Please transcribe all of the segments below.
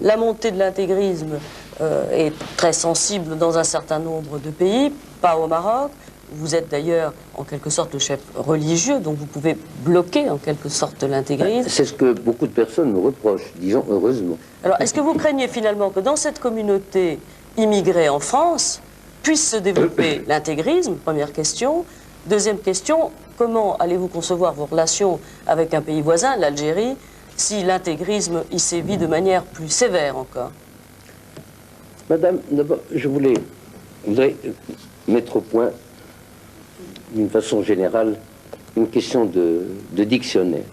La montée de l'intégrisme est très sensible dans un certain nombre de pays, pas au Maroc. Vous êtes d'ailleurs en quelque sorte le chef religieux, donc vous pouvez bloquer en quelque sorte l'intégrisme. C'est ce que beaucoup de personnes me reprochent, disons heureusement. Alors, est-ce que vous craignez finalement que dans cette communauté immigrée en France puisse se développer l'intégrisme? Première question. Deuxième question, comment allez-vous concevoir vos relations avec un pays voisin, l'Algérie, si l'intégrisme y sévit de manière plus sévère encore? Madame, d'abord, je voudrais mettre au point, d'une façon générale, une question de dictionnaire.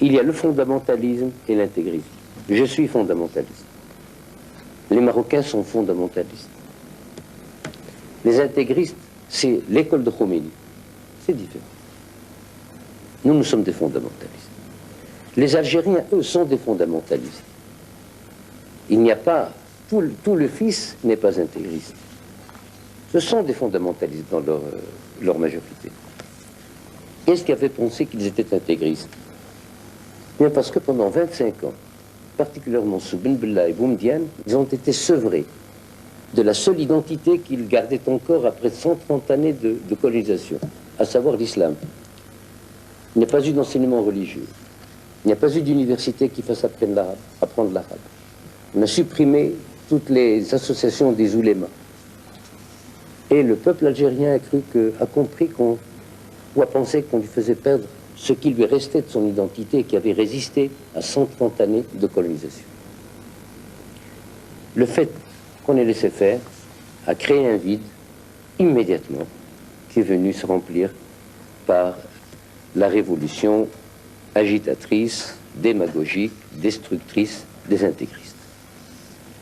Il y a le fondamentalisme et l'intégrisme. Je suis fondamentaliste. Les Marocains sont fondamentalistes. Les intégristes, c'est l'école de Khomeini. C'est différent. Nous sommes des fondamentalistes. Les Algériens, eux, sont des fondamentalistes. Il n'y a pas... Tout le fils n'est pas intégriste. Ce sont des fondamentalistes dans leur majorité. Qu'est-ce qui a fait penser qu'ils étaient intégristes? Bien parce que pendant 25 ans, particulièrement sous Ben Bella et Boumediene, ils ont été sevrés de la seule identité qu'ils gardaient encore après 130 années de colonisation, à savoir l'islam. Il n'y a pas eu d'enseignement religieux. Il n'y a pas eu d'université qui fasse apprendre l'arabe. On a supprimé toutes les associations des oulémas. Et le peuple algérien a compris ou a pensé qu'on lui faisait perdre ce qui lui restait de son identité et qui avait résisté à 130 années de colonisation. Le fait qu'on ait laissé faire a créé un vide immédiatement qui est venu se remplir par la révolution agitatrice, démagogique, destructrice des intégristes.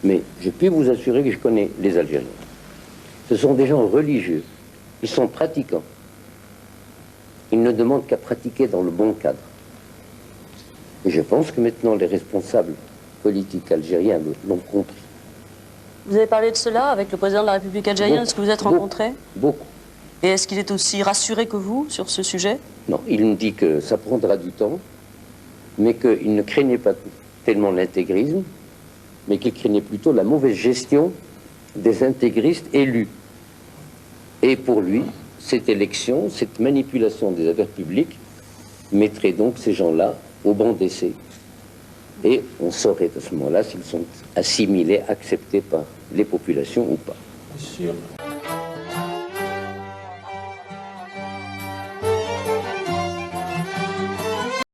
Mais je puis vous assurer que je connais les Algériens. Ce sont des gens religieux, ils sont pratiquants. Ils ne demandent qu'à pratiquer dans le bon cadre. Et je pense que maintenant les responsables politiques algériens l'ont compris. Vous avez parlé de cela avec le président de la République algérienne? Est-ce que vous êtes rencontrés? Beaucoup. Et est-ce qu'il est aussi rassuré que vous sur ce sujet? Non, il me dit que ça prendra du temps, mais qu'il ne craignait pas tellement l'intégrisme, mais qu'il craignait plutôt la mauvaise gestion des intégristes élus. Et pour lui, cette élection, cette manipulation des affaires publiques mettrait donc ces gens-là au banc d'essai. Et on saurait à ce moment-là s'ils sont assimilés, acceptés par les populations ou pas. Monsieur